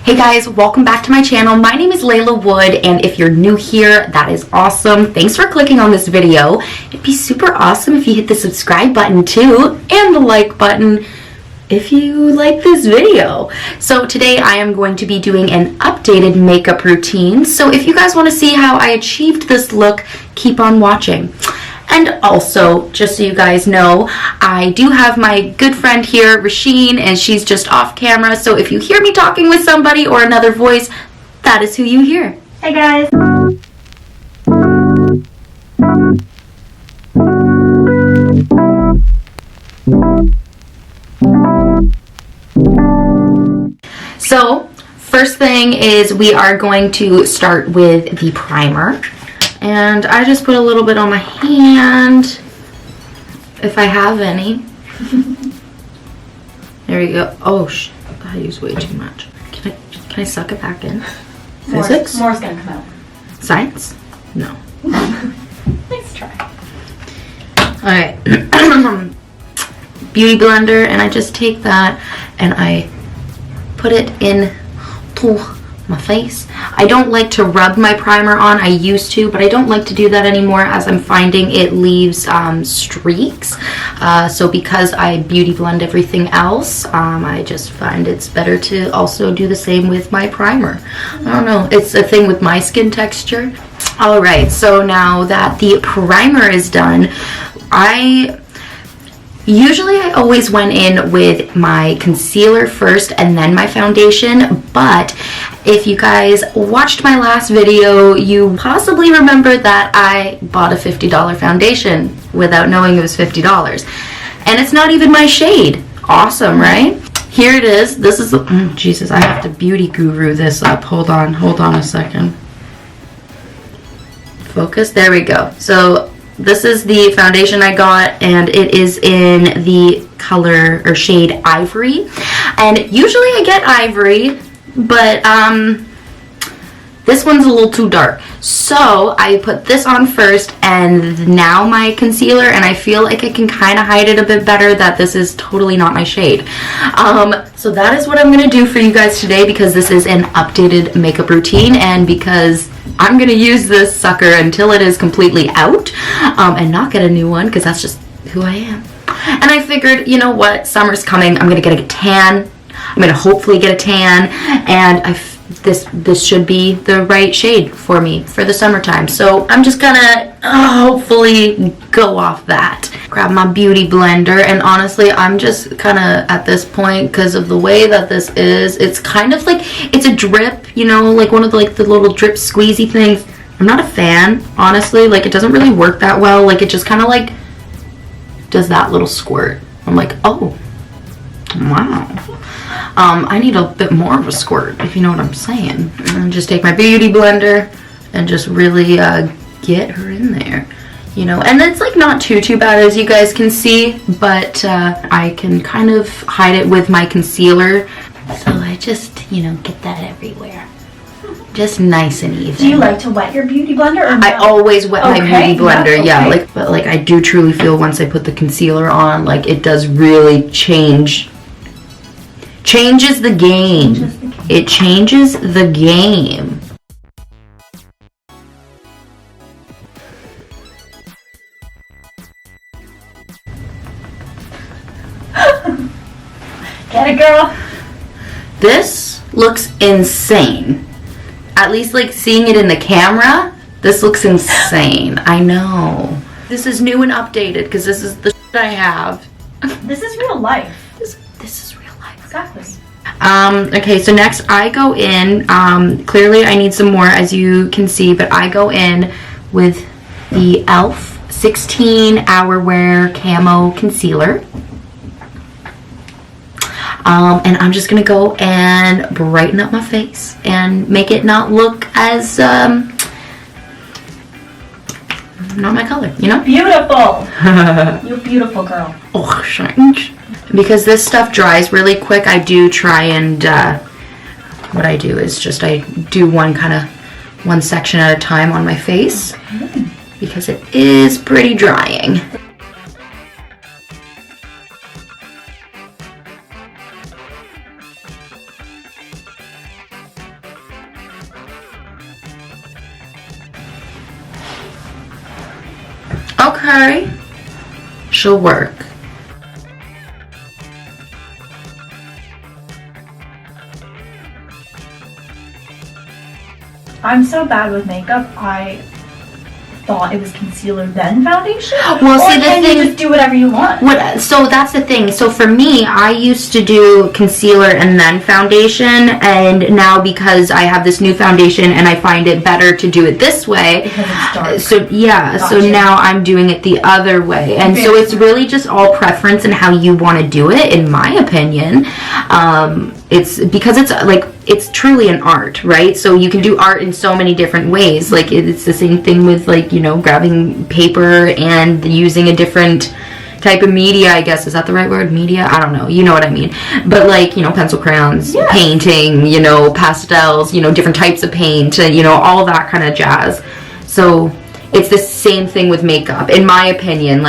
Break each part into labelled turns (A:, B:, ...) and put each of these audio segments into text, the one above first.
A: Hey guys, welcome back to my channel. My name is Layla Wood, and if you're new here, that is awesome. Thanks for clicking on this video. It'd be super awesome if you hit the subscribe button too, and the like button if you like this video. So today I am going to be doing an updated makeup routine. So if you guys want to see how I achieved this look, keep on watching. And also, just so you guys know, I do have my good friend here, Rasheen, and she's just off camera. So if you hear me talking with somebody or another voice, that is who you hear.
B: Hey guys.
A: So, first thing is we are going to start with the primer. And I just put a little bit on my hand, if I have any. There you go. Oh, I used way too much. Can I suck it back in? Physics?
B: More's gonna come out.
A: Science? No.
B: Nice try.
A: Alright. Beauty blender, and I just take that and I put it in to my face. I don't like to rub my primer on. I used to, but I don't like to do that anymore as I'm finding it leaves streaks. So because I beauty blend everything else, I just find it's better to also do the same with my primer. I don't know, it's a thing with my skin texture. Alright, so now that the primer is done, Usually I always went in with my concealer first and then my foundation, but if you guys watched my last video, you possibly remember that I bought a $50 foundation without knowing it was $50. And it's not even my shade. Awesome, right? Here it is. This is the, Jesus, I have to beauty guru this up. Hold on a second. Focus, there we go. So this is the foundation I got, and it is in the color or shade Ivory. And usually I get Ivory, but this one's a little too dark. So I put this on first and now my concealer, and I feel like I can kind of hide it a bit better that this is totally not my shade. So that is what I'm going to do for you guys today, because this is an updated makeup routine and because I'm going to use this sucker until it is completely out and not get a new one, because that's just who I am. And I figured, you know what, summer's coming, I'm going to get a tan. I'm going to hopefully get a tan, and this should be the right shade for me for the summertime. So I'm just gonna hopefully go off that. Grab my beauty blender, and honestly I'm just kind of at this point, because of the way that this is, it's kind of like, it's a drip, you know, like one of the, like the little drip squeezy things. I'm not a fan, honestly. Like, it doesn't really work that well. Like, it just kind of like does that little squirt. I'm like, oh wow, I need a bit more of a squirt, if you know what I'm saying. And just take my beauty blender and just really get her in there, you know. And it's like not too bad, as you guys can see, but I can kind of hide it with my concealer. So I just, you know, get that everywhere. Just nice and even.
B: Do you like to wet your beauty blender, or no?
A: I always wet my beauty blender,
B: yeah.
A: Like, but like I do truly feel once I put the concealer on, like it does really changes the game. It changes the game.
B: Get it, girl.
A: This looks insane. At least like seeing it in the camera, this looks insane. I know. This is new and updated because this is the shit I have.
B: This is real life.
A: This is real life.
B: Exactly.
A: Okay, so next I go in, clearly I need some more, as you can see, but I go in with the E.L.F 16 Hour Wear Camo Concealer. And I'm just gonna go and brighten up my face and make it not look as, not my color, you know?
B: Beautiful. You're beautiful, girl.
A: Oh, thanks. Because this stuff dries really quick, I do try and, what I do is just I do one section at a time on my face, because it is pretty drying. Okay. She'll work.
B: I'm so bad with makeup. I thought it was concealer then foundation.
A: Well, see, the
B: can
A: thing,
B: you just do whatever you want.
A: so that's the thing. So for me, I used to do concealer and then foundation, and now because I have this new foundation and I find it better to do it this way.
B: Because it's dark.
A: So yeah, so
B: Gotcha.
A: now I'm doing it the other way, and so it's really just all preference and how you want to do it, in my opinion. It's because it's truly an art, right? So you can do art in so many different ways. Like it's the same thing with grabbing paper and using a different type of media, I guess. Is that the right word? Media? I don't know. You know what I mean. But pencil crayons,
B: Yes.
A: painting, pastels, different types of paint, all that kind of jazz. So it's the same thing with makeup, in my opinion.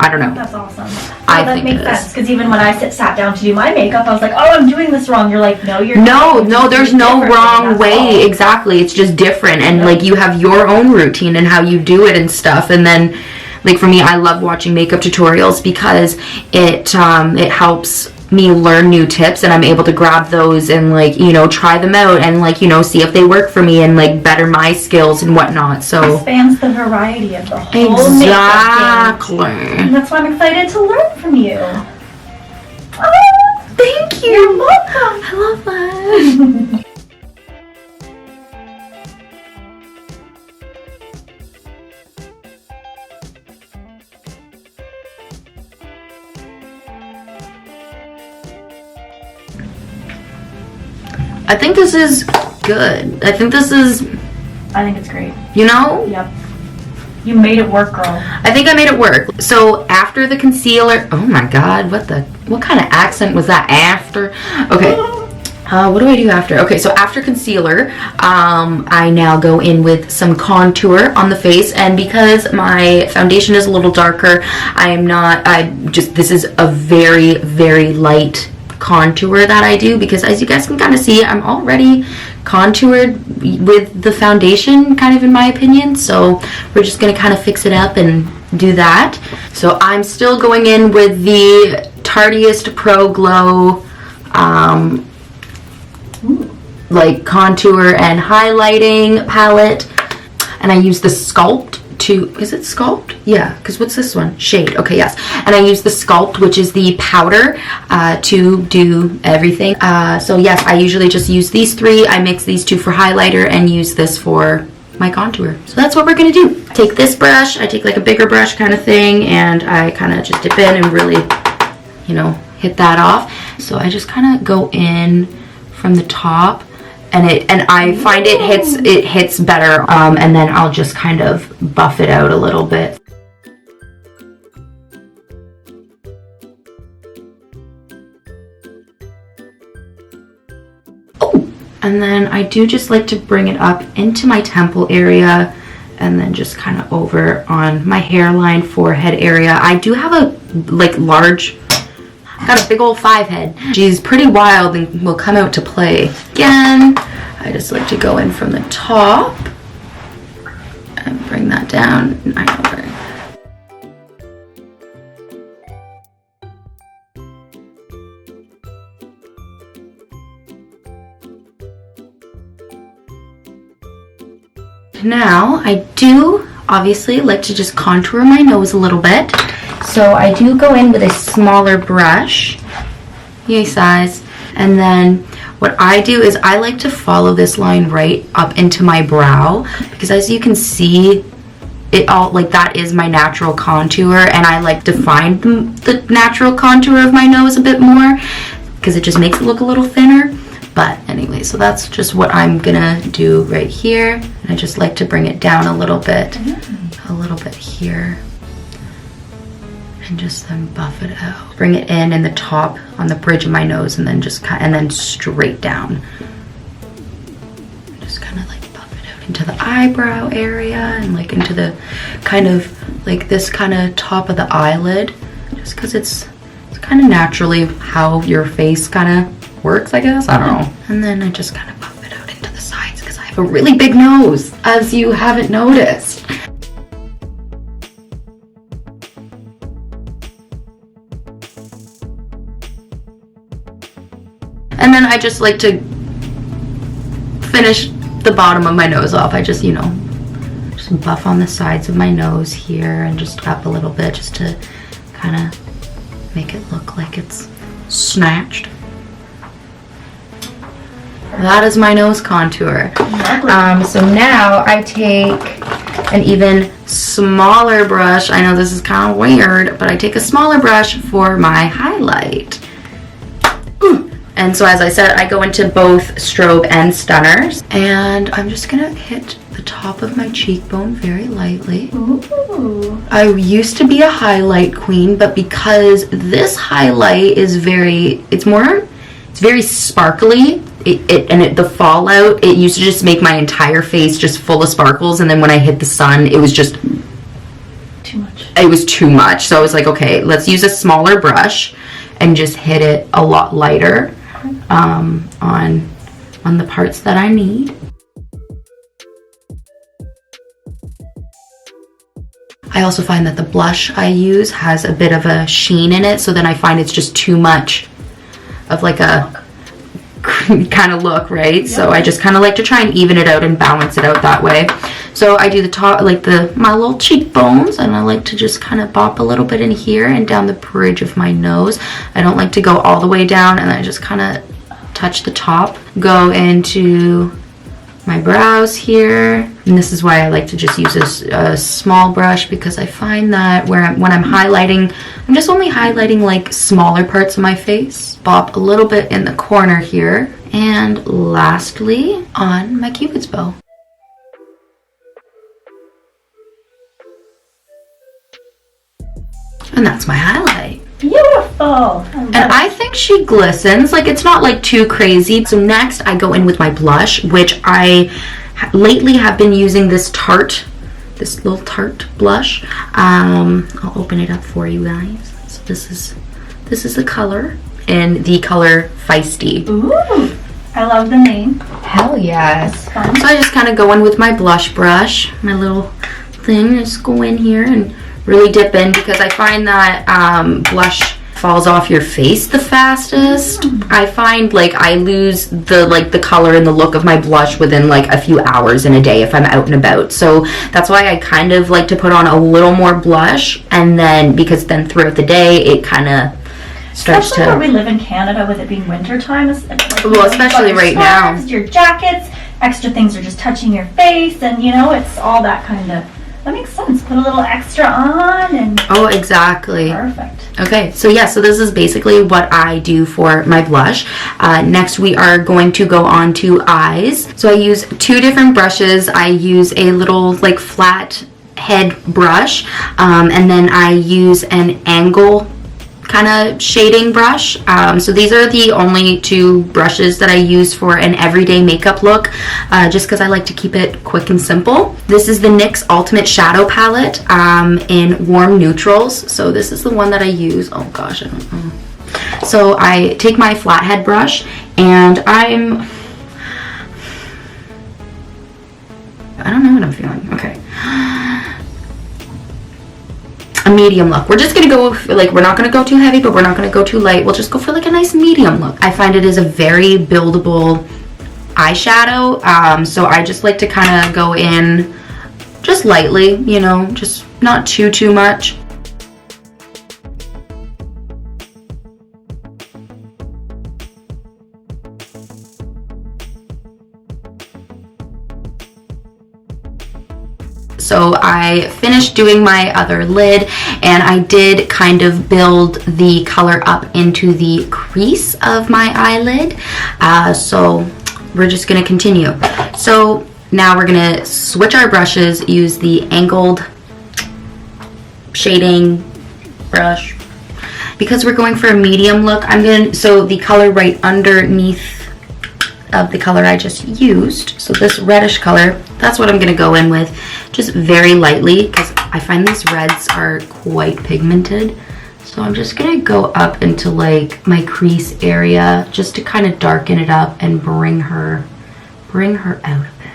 A: I don't know.
B: That's awesome.
A: I
B: That
A: think
B: makes
A: it is.
B: sense, because even when I sat down to do my makeup, I was like, oh, I'm doing this wrong. You're like, no, you're
A: No,
B: not.
A: there's no
B: Differently,
A: wrong
B: that's
A: way.
B: all.
A: Exactly. It's just different. And
B: Yeah.
A: you have your own routine and how you do it and stuff. And then for me, I love watching makeup tutorials because it helps me learn new tips, and I'm able to grab those and try them out and see if they work for me and better my skills and whatnot. So
B: Expands the variety of the whole makeup
A: exactly.
B: game. And that's why I'm excited to learn from you.
A: Thank you.
B: You're welcome.
A: I love that. I think this is good. I think
B: it's great.
A: Yep.
B: You made it work, girl.
A: I think I made it work. So after the concealer, oh my god, what kind of accent was that after? Okay. What do I do after? Okay, so after concealer, I now go in with some contour on the face, and because my foundation is a little darker, this is a very, very light contour that I do, because as you guys can kind of see, I'm already contoured with the foundation, kind of, in my opinion. So we're just gonna kind of fix it up and do that. So I'm still going in with the Tarteist Pro Glow contour and highlighting palette, and I use the Sculpt is it Sculpt? Yeah, because what's this one? Shade. Okay, yes. And I use the Sculpt, which is the powder, to do everything. So yes, I usually just use these three. I mix these two for highlighter and use this for my contour. So that's what we're gonna do. Take this brush, I take a bigger brush kind of thing, and I kind of just dip in and really, hit that off. So I just kind of go in from the top, and I find it hits better, and then I'll just kind of buff it out a little bit. Oh, and then I do just like to bring it up into my temple area, and then just kind of over on my hairline, forehead area. I do have a got a big old 5 head. She's pretty wild and will come out to play. Again, I just like to go in from the top and bring that down. I know where. Now, I do obviously like to just contour my nose a little bit. So I do go in with a smaller brush, yay size, and then what I do is I like to follow this line right up into my brow, because as you can see, it all that is my natural contour, and I like to find the natural contour of my nose a bit more because it just makes it look a little thinner. But anyway, so that's just what I'm gonna do right here, and I just like to bring it down a little bit here. And just then buff it out. Bring it in the top on the bridge of my nose, and then just and then straight down. Just kind of buff it out into the eyebrow area, and into the kind of this kind of top of the eyelid, just because it's kind of naturally how your face kind of works, I guess. I don't know. And then I just kind of buff it out into the sides because I have a really big nose, as you haven't noticed. And then I just like to finish the bottom of my nose off. I just, you know, just buff on the sides of my nose here and just up a little bit just to kind of make it look like it's snatched. That is my nose contour. So now I take an even smaller brush. I know this is kind of weird, but I take a smaller brush for my highlight. And so as I said, I go into both strobe and stunners. And I'm just gonna hit the top of my cheekbone very lightly.
B: Ooh.
A: I used to be a highlight queen, but because this highlight is it's very sparkly, the fallout, it used to just make my entire face just full of sparkles, and then when I hit the sun, it was just
B: too much.
A: It was too much. So I was like, okay, let's use a smaller brush and just hit it a lot lighter on the parts that I need. I also find that the blush I use has a bit of a sheen in it, so then I find it's just too much of like a kind of look, right? Yep. So I just kind of like to try and even it out and balance it out that way. So I do the top, like my little cheekbones, and I like to just kind of bop a little bit in here and down the bridge of my nose. I don't like to go all the way down, and I just kind of touch the top. Go into my brows here, and this is why I like to just use a small brush, because I find that when I'm highlighting, I'm just only highlighting like smaller parts of my face. Bop a little bit in the corner here, and lastly on my cupid's bow. And that's my highlight.
B: Beautiful.
A: And I think she glistens. Like, it's not like too crazy. So next I go in with my blush, which I lately have been using this little Tarte blush. I'll open it up for you guys. So this is the color, and the color Feisty.
B: Ooh, I love the name.
A: Hell yes.
B: So
A: I just kind of go in with my blush brush, my little thing. Just go in here and really dip in, because I find that blush falls off your face the fastest. I find like I lose the color and the look of my blush within like a few hours in a day if I'm out and about. So that's why I kind of like to put on a little more blush, and then because then throughout the day it kind of starts
B: especially where we live in Canada, with it being winter time.
A: Well, especially right now.
B: Your jackets, extra things are just touching your face, and it's all that kind of. That makes sense. Put a little extra on and...
A: Oh, exactly.
B: Perfect.
A: Okay, so yeah, so this is basically what I do for my blush. Next, we are going to go on to eyes. So I use two different brushes. I use a little like flat head brush, and then I use an angle kind of shading brush. So these are the only two brushes that I use for an everyday makeup look, just because I like to keep it quick and simple. This is the NYX Ultimate Shadow Palette in warm neutrals. So this is the one that I use. Oh gosh, I don't know. So I take my flathead brush, and I don't know what I'm feeling. Okay. A medium look. We're just gonna go like, we're not gonna go too heavy, but we're not gonna go too light. We'll just go for like a nice medium look. I find it is a very buildable eyeshadow, so I just like to kind of go in just lightly, just not too much. So I finished doing my other lid, and I did kind of build the color up into the crease of my eyelid. So we're just gonna continue. So now we're gonna switch our brushes, use the angled shading brush. Because we're going for a medium look, so the color right underneath of the color I just used, so this reddish color, that's what I'm gonna go in with, just very lightly, because I find these reds are quite pigmented. So I'm just gonna go up into like my crease area, just to kind of darken it up and bring her out a bit.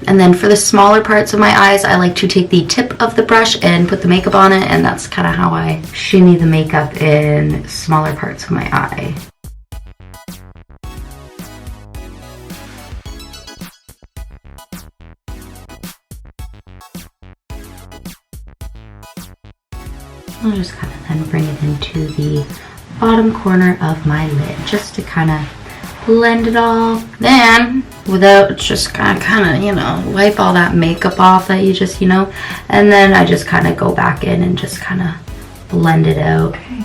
A: And then for the smaller parts of my eyes, I like to take the tip of the brush and put the makeup on it, and that's kind of how I shimmy the makeup in smaller parts of my eye. I'll just kind of then bring it into the bottom corner of my lid just to kind of blend it all. Then, without just kind of, you know, wipe all that makeup off that you just, you know, and then I just kind of go back in and just kind of blend it out.
B: Okay.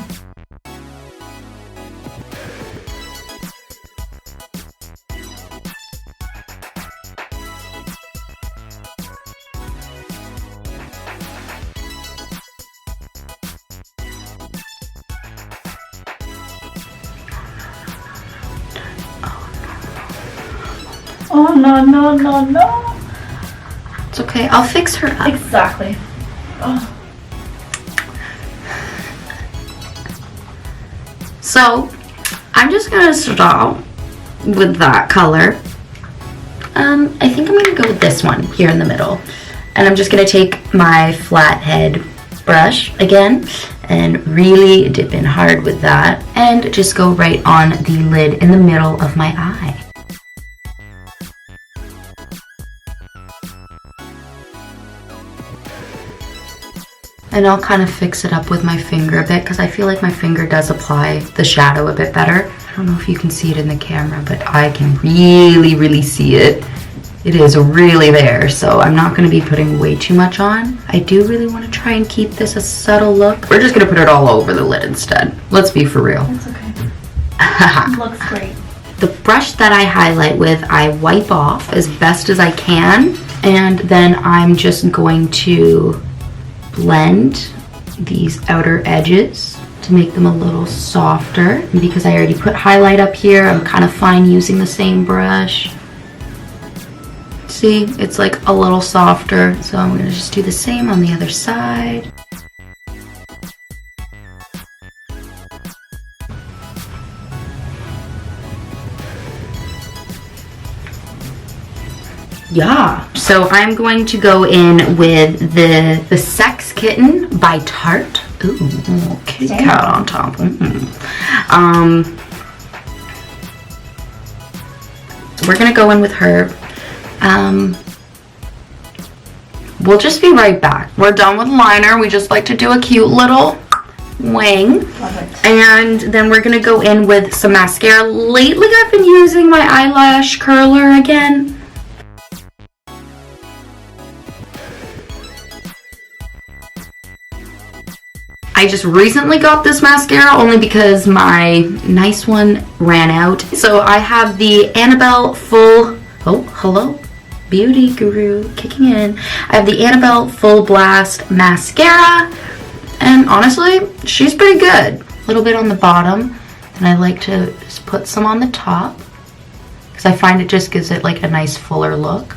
B: Oh, no, no, no, no.
A: It's okay, I'll fix her up.
B: Exactly. Oh.
A: So, I'm just gonna start with that color. I think I'm gonna go with this one here in the middle. And I'm just gonna take my flathead brush again and really dip in hard with that and just go right on the lid in the middle of my eye. And I'll kind of fix it up with my finger a bit because I feel like my finger does apply the shadow a bit better. I don't know if you can see it in the camera, but I can really see it. It is really there, so I'm not going to be putting way too much on. I do really want to try and keep this a subtle look. We're just going to put it all over the lid instead. Let's be for real.
B: That's okay. Looks great.
A: The brush that I highlight with, I wipe off as best as I can, and then I'm just going to blend these outer edges to make them a little softer. And because I already put highlight up here, I'm kind of fine using the same brush. See, it's like a little softer, so I'm going to just do the same on the other side. Yeah, so I'm going to go in with the Sex Kitten by Tarte. Ooh, kitty cat on top. We're gonna go in with her. We'll just be right back. We're done with liner. We just like to do a cute little wing.
B: Love it.
A: And then we're gonna go in with some mascara. Lately I've been using my eyelash curler again. I just recently got this mascara only because my nice one ran out. So I have the Annabelle Full, oh, hello, Beauty Guru kicking in. I have the Annabelle Full Blast Mascara, and honestly, she's pretty good. A little bit on the bottom, and I like to just put some on the top, because I find it just gives it like a nice fuller look.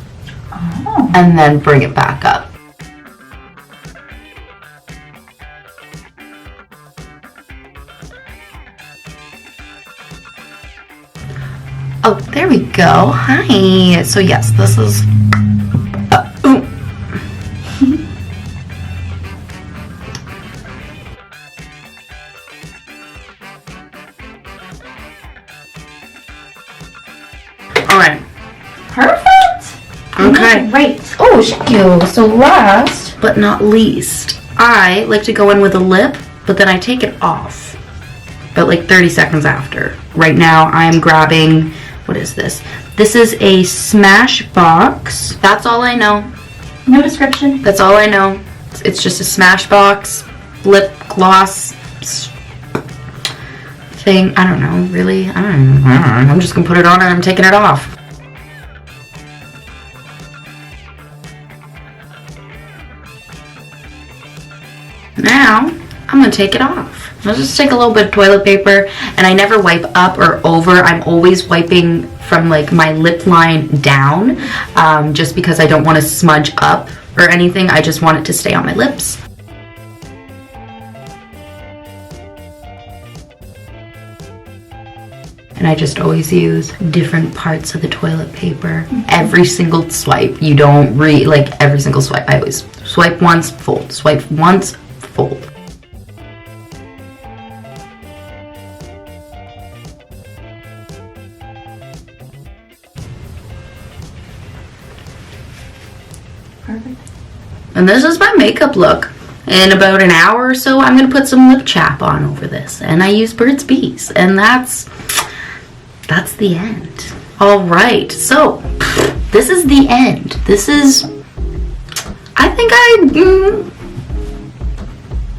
B: Oh.
A: And then bring it back up. Oh, there we go. Hi. So yes, this is... Alright.
B: Perfect.
A: Okay.
B: Great.
A: Oh, thank you. So last but not least, I like to go in with a lip, but then I take it off. But like 30 seconds after. Right now I'm grabbing... What is this? This is a Smashbox. That's all I know.
B: No description.
A: That's all I know. It's just a Smashbox lip gloss thing. I don't know, really. I don't know. I'm just gonna put it on and I'm taking it off. Now, I'm gonna take it off. I'll just take a little bit of toilet paper, and I never wipe up or over. I'm always wiping from like my lip line down, just because I don't want to smudge up or anything. I just want it to stay on my lips. And and I just always use different parts of the toilet paper. Every single swipe, you don't like every single swipe. I always swipe once, fold, swipe once, fold.
B: Perfect.
A: And this is my makeup look. In about an hour or so, I'm gonna put some lip chap on over this, and I use Burt's Bees, and that's the end. All right, so this is the end. This is, I think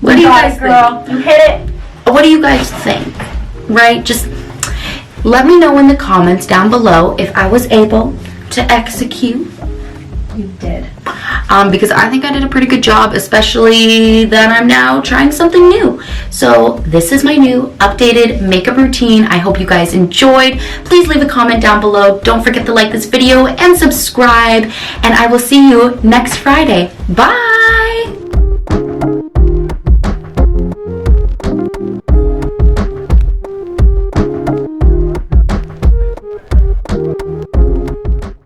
A: what do you guys think?
B: Girl, you hit it.
A: What do you guys think? Right? Just let me know in the comments down below if I was able to execute.
B: You did.
A: Because I think I did a pretty good job, especially that I'm now trying something new. So this is my new updated makeup routine. I hope you guys enjoyed. Please leave a comment down below. Don't forget to like this video and subscribe. And I will see you next Friday. Bye!